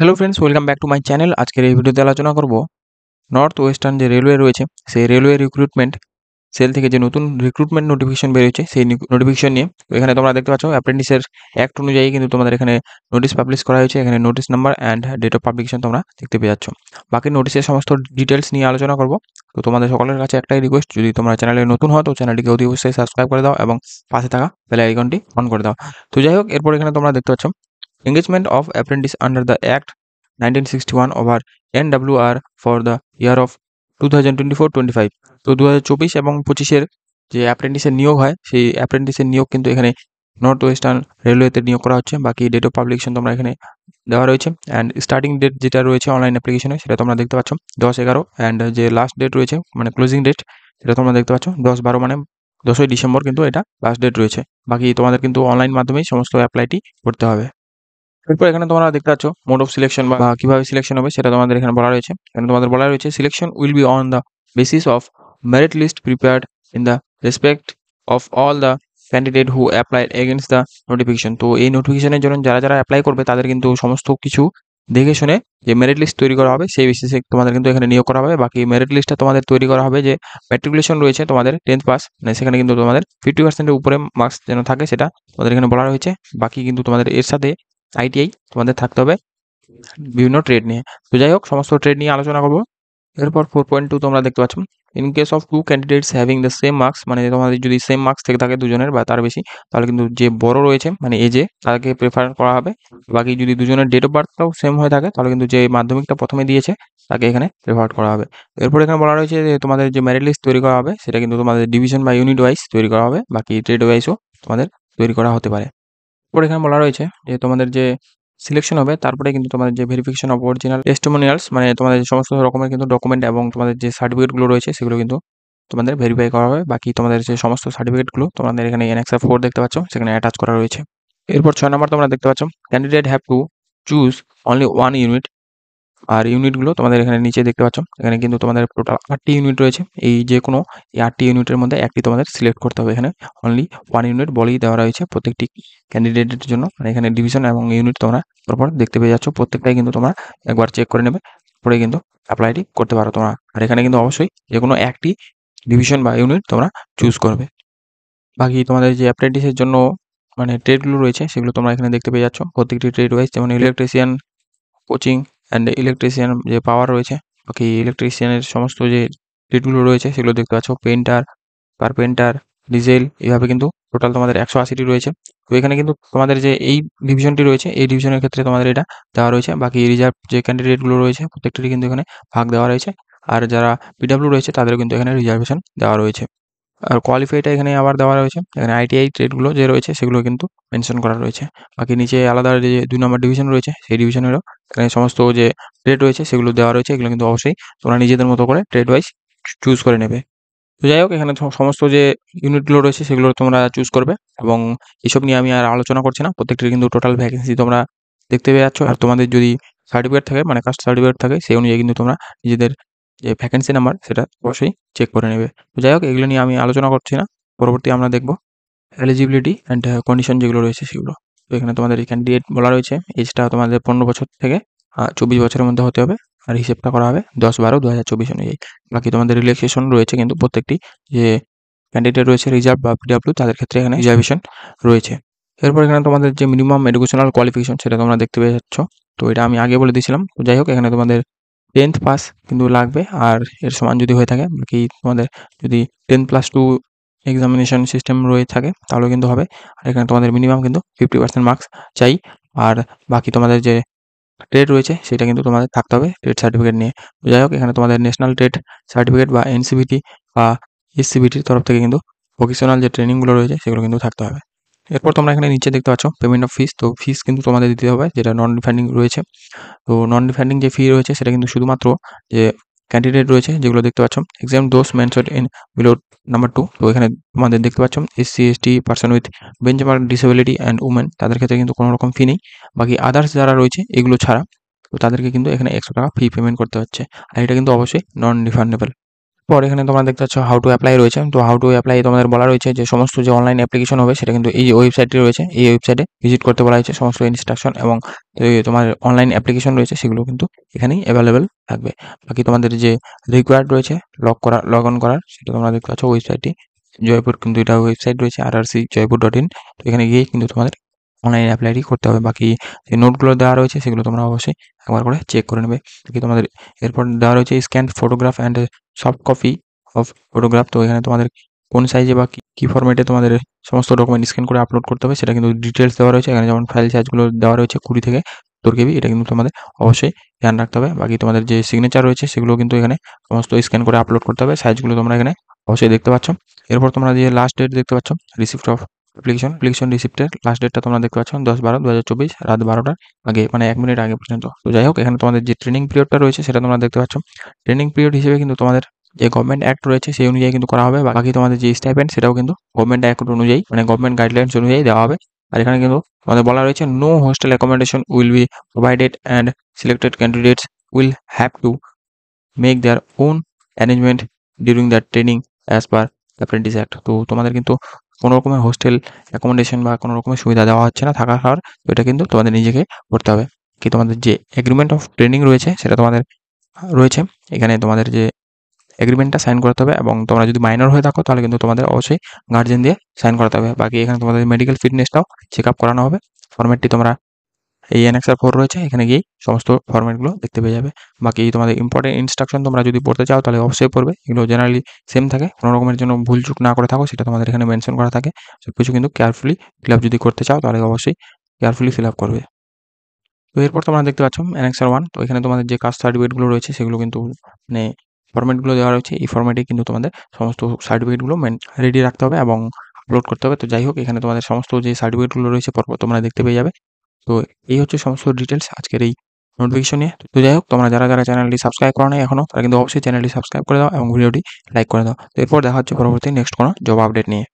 Hello friends, welcome back to my channel. আজকের এই ভিডিওতে আলোচনা করব নর্থ ওয়েস্টার্ন যে রেলওয়ে রয়েছে সেই রেলওয়ে রিক্রুটমেন্ট সেল থেকে যে নতুন রিক্রুটমেন্ট নোটিফিকেশন বেরিয়েছে সেই নোটিফিকেশন নিয়ে। তো এখানে তোমরা দেখতে পাচ্ছ অ্যাপ্রেন্টিসের অ্যাক্ট অনুযায়ী কিন্তু তোমাদের এখানে নোটিশ পাবলিশ করা হয়েছে। এখানে notice number and date of publication তোমরা দেখতে পেয়ে যাচ্ছ। বাকি নোটিশের সমস্ত ডিটেলস নিয়ে আলোচনা করব। তো তোমাদের সকলের কাছে একটাই রিকোয়েস্ট, যদি তোমরা চ্যানেলে নতুন হও তো চ্যানেলটিকে অতি অবশ্যই সাবস্ক্রাইব করে দাও এবং পাশে থাকা বেল আইকনটি অন করে দাও। তো যাই হোক, এরপর এখানে তোমরা দেখতে পাচ্ছ engagement of apprentice under the Act 1961 over NWR for the year of 2024-25। তো 2024 এবং 25-এর যে অ্যাপ্রেন্টিসের নিয়োগ হয় সেই অ্যাপ্রেন্টিসের নিয়োগ কিন্তু এখানে নর্থ ওয়েস্টার্ন রেলওয়েতে নিয়োগ করা হচ্ছে। বাকি ডেট অফ পাবলিকেশন তোমরা এখানে দেওয়া রয়েছে অ্যান্ড স্টার্টিং ডেট যেটা রয়েছে অনলাইন অ্যাপ্লিকেশনে সেটা তোমরা দেখতে পাচ্ছ 10/11 অ্যান্ড যে লাস্ট ডেট রয়েছে মানে ক্লোজিং ডেট সেটা তোমরা দেখতে পাচ্ছ 10/12 মানে 10ই ডিসেম্বর কিন্তু এটা লাস্ট ডেট রয়েছে। বাকি তোমাদের কিন্তু অনলাইন মাধ্যমেই সমস্ত অ্যাপ্লাইটি করতে হবে। এরপর এখানে তোমরা দেখতে পাচ্ছ মোড অফ সিলেকশন বা কিভাবে সিলেকশন হবে সেটা তোমাদের এখানে বলা রয়েছে। এখানে তোমাদের বলা রয়েছে selection will be on the basis of merit list prepared in the respect of all the candidate who applied against the notification. তো এই নোটিফিকেশনের জন্য যারা যারা অ্যাপ্লাই করবে তাদের কিন্তু সমস্ত কিছু দেখে শুনে যে মেরিট লিস্ট তৈরি করা হবে সেই বেসিসে তোমাদের কিন্তু এখানে নিয়োগ করা হবে। বাকি মেরিট লিস্টটা তোমাদের তৈরি করা হবে যে ম্যাট্রিকুলেশন রয়েছে তোমাদের 10th পাস, মানে সেখানে কিন্তু তোমাদের 50%-এর উপরে মার্কস যেন থাকে সেটা তোমাদের এখানে বলা রয়েছে। বাকি কিন্তু তোমাদের এর সাথে আইটিআই তোমাদের থাকতে হবে বিভিন্ন ট্রেড নিয়ে। তো যাই হোক, সমস্ত ট্রেড নিয়ে আলোচনা করবো। এরপর 4.2 তোমরা দেখতে পাচ্ছ in case of two candidates having the same marks, মানে তোমাদের যদি সেম মার্কস থেকে থাকে দুজনের বা তার বেশি, তাহলে কিন্তু যে বড় রয়েছে মানে এজে তাকে প্রেফার করা হবে। বাকি যদি দুজনের ডেট অফ বার্থটাও সেম হয়ে থাকে তাহলে কিন্তু যে মাধ্যমিকটা প্রথমে দিয়েছে তাকে এখানে প্রেফার করা হবে। এরপর এখানে বলা রয়েছে যে তোমাদের যে মেরিট লিস্ট তৈরি করা হবে সেটা কিন্তু তোমাদের ডিভিশন বা ইউনিট ওয়াইজ তৈরি করা হবে। বাকি ট্রেড ওয়াইজও তোমাদের তৈরি করা হতে পারে। এরপর এখানে বলা রয়েছে যে তোমাদের যে সিলেকশন হবে তারপরে কিন্তু তোমাদের যে ভেরিফিকেশন অফ অরিজিনাল টেস্টিমোনিয়ালস, মানে তোমাদের সমস্ত রকমের কিন্তু ডকুমেন্ট এবং তোমাদের যে সার্টিফিকেটগুলো রয়েছে সেগুলো কিন্তু তোমাদের ভেরিফাই করা হবে। বাকি তোমাদের যে সমস্ত সার্টিফিকেটগুলো তোমাদের এখানে এনএক্সআর 4 দেখতে পাচ্ছ সেখানে অ্যাটাচ করা রয়েছে। এরপর 6 নম্বর তোমরা দেখতে পাচ্ছ candidate have to choose only one unit. আর ইউনিটগুলো তোমাদের এখানে নিচে দেখতে পাচ্ছ। এখানে কিন্তু তোমাদের টোটাল 8টি ইউনিট রয়েছে। এই যে কোনো এই 8টি ইউনিটের মধ্যে একটি তোমাদের সিলেক্ট করতে হবে। এখানে অনলি ওয়ান ইউনিট বলেই দেওয়া রয়েছে প্রত্যেকটি ক্যান্ডিডেটের জন্য। মানে এখানে ডিভিশন এবং ইউনিট তোমরা পরপর দেখতে পেয়ে যাচ্ছ। প্রত্যেকটাই কিন্তু তোমরা একবার চেক করে নেবে, পরে কিন্তু অ্যাপ্লাইটি করতে পারো তোমরা। আর এখানে কিন্তু অবশ্যই যে কোনো একটি ডিভিশন বা ইউনিট তোমরা চুজ করবে। বাকি তোমাদের যে অ্যাপ্রেন্টিসের জন্য মানে ট্রেডগুলো রয়েছে সেগুলো তোমরা এখানে দেখতে পেয়ে যাচ্ছ প্রত্যেকটি ট্রেড ওয়াইজ, যেমন ইলেকট্রিশিয়ান কোচিং অ্যান্ড ইলেকট্রিশিয়ান যে পাওয়ার রয়েছে। বাকি ইলেকট্রিশিয়ানের সমস্ত যে ট্রেডগুলো রয়েছে সেগুলো দেখতে পাচ্ছ পেন্টার, কার্পেন্টার, ডিজেল, এভাবে কিন্তু টোটাল তোমাদের 180টি রয়েছে। তো এখানে কিন্তু তোমাদের যে এই ডিভিশনটি রয়েছে এই ডিভিশনের ক্ষেত্রে তোমাদের এটা দেওয়া রয়েছে। বাকি রিজার্ভ যে ক্যান্ডিডেটগুলো রয়েছে প্রত্যেকটিরই কিন্তু এখানে ভাগ দেওয়া রয়েছে। আর যারা পিডব্লিউ রয়েছে তাদেরও কিন্তু এখানে রিজার্ভেশন দেওয়া রয়েছে। আর কোয়ালিফাইটা এখানে আবার দেওয়া রয়েছে। এখানে আইটিআই ট্রেডগুলো যে রয়েছে সেগুলো কিন্তু মেনশন করা রয়েছে। বাকি নিচে আলাদা যে 2 নম্বর ডিভিশন রয়েছে সেই ডিভিশনেরও এখানে সমস্ত যে ট্রেড রয়েছে সেগুলো দেওয়া রয়েছে। এগুলো কিন্তু অবশ্যই তোমরা নিজেদের মতো করে ট্রেড ওয়াইজ চুজ করে নেবে। তো যাই হোক, এখানে সমস্ত যে ইউনিটগুলো রয়েছে সেগুলো তোমরা চুজ করবে এবং এসব নিয়ে আমি আর আলোচনা করছি না। প্রত্যেকটির কিন্তু টোটাল ভ্যাকেন্সি তোমরা দেখতে পেয়ে যাচ্ছ। আর তোমাদের যদি সার্টিফিকেট থাকে মানে কাস্ট সার্টিফিকেট থাকে সেই অনুযায়ী কিন্তু তোমরা নিজেদের যে ভ্যাকেন্সি নাম্বার সেটা অবশ্যই চেক করে নেবে। তো যাই হোক, এগুলো নিয়ে আমি আলোচনা করছি না। পরবর্তী আমরা দেখব এলিজিবিলিটি অ্যান্ড কন্ডিশন যেগুলো রয়েছে সেগুলো। তো এখানে তোমাদের এই ক্যান্ডিডেট বলা রয়েছে এজটা তোমাদের 15 বছর থেকে 24 বছরের মধ্যে হতে হবে। আর হিসেবটা করা হবে 10/12/2024 অনুযায়ী। বাকি তোমাদের রিল্যাক্সেশন রয়েছে কিন্তু প্রত্যেকটি যে ক্যান্ডিডেট রয়েছে রিজার্ভ বা পিডব্লিউ তাদের ক্ষেত্রে এখানে রিজার্ভেশন রয়েছে। এরপর এখানে তোমাদের যে মিনিমাম এডুকেশনাল কোয়ালিফিকেশন সেটা তোমরা দেখতে পেয়ে যাচ্ছ। তো এটা আমি আগে বলে দিয়েছিলাম। তো যাই হোক, এখানে তোমাদের 10th পাস কিন্তু লাগবে আর এর সমান যদি হয়ে থাকে। বাকি তোমাদের যদি 10+2 এক্সামিনেশন সিস্টেম রয়ে থাকে তাহলেও কিন্তু হবে। আর এখানে তোমাদের মিনিমাম কিন্তু 50% মার্কস চাই। আর বাকি তোমাদের যে ট্রেড রয়েছে সেটা কিন্তু তোমাদের থাকতে হবে ট্রেড সার্টিফিকেট নিয়ে। তো যাই হোক, এখানে তোমাদের ন্যাশনাল ট্রেড সার্টিফিকেট বা এনসিভিটি বা এসসিভিটির তরফ থেকে কিন্তু ভোকেশনাল যে ট্রেনিংগুলো রয়েছে সেগুলো কিন্তু থাকতে হবে। এরপর তোমরা এখানে নিচে দেখতে পাচ্ছ পেমেন্ট অফ ফিস। তো ফিস কিন্তু তোমাদের দিতে হবে যেটা নন রিফান্ডিং রয়েছে। তো নন রিফান্ডিং যে ফি রয়েছে সেটা কিন্তু শুধুমাত্র যে ক্যান্ডিডেট রয়েছে যেগুলো দেখতে পাচ্ছ exam those mentioned in below number 2। তো এখানে তোমাদের দেখতে পাচ্ছ SC ST person with benchmark disability and women তাদের ক্ষেত্রে কিন্তু কোনো রকম ফি নেই। বাকি আদার্স যারা রয়েছে এগুলো ছাড়া তো তাদেরকে কিন্তু এখানে 100 টাকা ফি পেমেন্ট করতে হচ্ছে। আর এটা কিন্তু অবশ্যই নন রিফান্ডেবল। এরপর এখানে তোমরা দেখতে পাচ্ছ হাউ টু অ্যাপ্লাই রয়েছে। তো হাউ টু অ্যাপ্লাই তোমাদের বলা রয়েছে যে সমস্ত যে অনলাইন অ্যাপ্লিকেশন হবে সেটা কিন্তু এই ওয়েবসাইটটি রয়েছে, এই ওয়েবসাইটে ভিজিট করতে বলা হয়েছে। সমস্ত ইনস্ট্রাকশন এবং তোমার অনলাইন অ্যাপ্লিকেশন রয়েছে সেগুলো কিন্তু এখানেই অ্যাভেলেবেল থাকবে। বাকি তোমাদের যে রিকোয়ার্ড রয়েছে লগ অন করার, সেটা তোমরা দেখতে পাচ্ছ ওয়েবসাইটটি জয়পুর, কিন্তু এটা ওয়েবসাইট রয়েছে rrcjoypur.in। তো এখানে গিয়ে কিন্তু তোমাদের অনলাইন অ্যাপ্লাইটি করতে হবে। বাকি যে নোটগুলো দেওয়া রয়েছে সেগুলো তোমরা অবশ্যই একবার করে চেক করে নেবে। বাকি তোমাদের এরপর দেওয়া রয়েছে scan photograph and soft copy of photograph. তো এখানে তোমাদের কোন সাইজে বা কী ফরম্যাটে তোমাদের সমস্ত ডকুমেন্ট স্ক্যান করে আপলোড করতে হবে সেটা কিন্তু ডিটেলস দেওয়া রয়েছে এখানে। যেমন ফাইল সাইজগুলো দেওয়া রয়েছে 20 থেকে 70 কেবি, এটা কিন্তু তোমাদের অবশ্যই ধ্যান রাখতে হবে। বাকি তোমাদের যে সিগনেচার রয়েছে সেগুলো কিন্তু এখানে সমস্ত স্ক্যান করে আপলোড করতে হবে। সাইজগুলো তোমরা এখানে অবশ্যই দেখতে পাচ্ছ। এরপর তোমরা যে লাস্ট ডেট দেখতে পাচ্ছ রিসিপ্ট অফ অ্যাপ্লিকেশন রিসিপ্টের লাস্ট ডেটটা তোমরা দেখতে পাচ্ছ 10/12/2024 রাত 12টার আগে, মানে 1 মিনিট আগে পর্যন্ত। তো যাই হোক, এখানে তোমাদের যে ট্রেনিং পিরিয়ডটা রয়েছে সেটা তোমরা দেখতে পাচ্ছ। ট্রেনিং পিরিয়ড হিসেবে কিন্তু তোমাদের যে গভর্নমেন্ট অ্যাক্ট রয়েছে সেই অনুযায়ী কিন্তু করা হবে। বাকি তোমাদের যে স্টাইপেন্ড সেটাও কিন্তু গভর্নমেন্ট অ্যাক্ট অনুযায়ী, মানে গভর্নমেন্ট গাইডলাইন্স অনুযায়ী দেওয়া হবে। আর এখানে কিন্তু তোমাদের বলা রয়েছে no hostel accommodation will be provided and selected candidates will have to make their own arrangement during the training as per apprentice act. তো তোমাদের কিন্তু কোনো রকমের হোস্টেল অ্যাকোমোডেশন বা কোনো রকমের সুবিধা দেওয়া হচ্ছে না থাকা খাওয়ার। তো এটা কিন্তু তোমাদের নিজেকে করতে হবে। কি তোমাদের যে এগ্রিমেন্ট অফ ট্রেনিং রয়েছে সেটা তোমাদের রয়েছে এখানে। তোমাদের যে এগ্রিমেন্টটা সাইন করতে হবে এবং তোমরা যদি মাইনর হয়ে থাকো তাহলে কিন্তু তোমাদের অবশ্যই গার্জেন দিয়ে সাইন করাতে হবে। বাকি এখানে তোমাদের মেডিকেল ফিটনেসটাও চেক আপ করানো হবে। ফরম্যাটটি তোমরা এই অ্যানেক্সার 4 রয়েছে, এখানে গিয়েই সমস্ত ফরম্যাটগুলো দেখতে পেয়ে যাবে। বাকি তোমাদের ইম্পর্টেন্ট ইনস্ট্রাকশন তোমরা যদি পড়তে চাও তাহলে অবশ্যই পড়বে। এগুলো জেনারেলি সেম থাকে, কোনো রকমের জন্য ভুল চুক না করে থাকো সেটা তোমাদের এখানে মেনশন করা থাকে। সবকিছু কিন্তু কেয়ারফুলি ফিল আপ যদি করতে চাও তাহলে অবশ্যই কেয়ারফুলি ফিল আপ করবে। তো এরপর তোমরা দেখতে পাচ্ছ অ্যানেক্সার 1। তো এখানে তোমাদের যে কাস্ট সার্টিফিকেটগুলো রয়েছে সেগুলো কিন্তু মানে ফরম্যাটগুলো দেওয়া রয়েছে। এই ফরম্যাটে কিন্তু তোমাদের সমস্ত সার্টিফিকেটগুলো রেডি রাখতে হবে এবং আপলোড করতে হবে। তো যাই হোক, এখানে তোমাদের সমস্ত যে সার্টিফিকেটগুলো রয়েছে পরপর তোমরা দেখতে পেয়ে যাবে। তো এই হচ্ছে সমস্ত ডিটেলস আজকের এই নোটিফিকেশন নিয়ে। তো যাই হোক, তোমরা যারা চ্যানেলটি সাবস্ক্রাইব করো নাই এখনো, তারা কিন্তু অবশ্যই চ্যানেলটি সাবস্ক্রাইব করে দাও এবং ভিডিওটি লাইক করে দাও। তো এরপর দেখা হচ্ছে পরবর্তী নেক্সট কোনো জব আপডেট নিয়ে।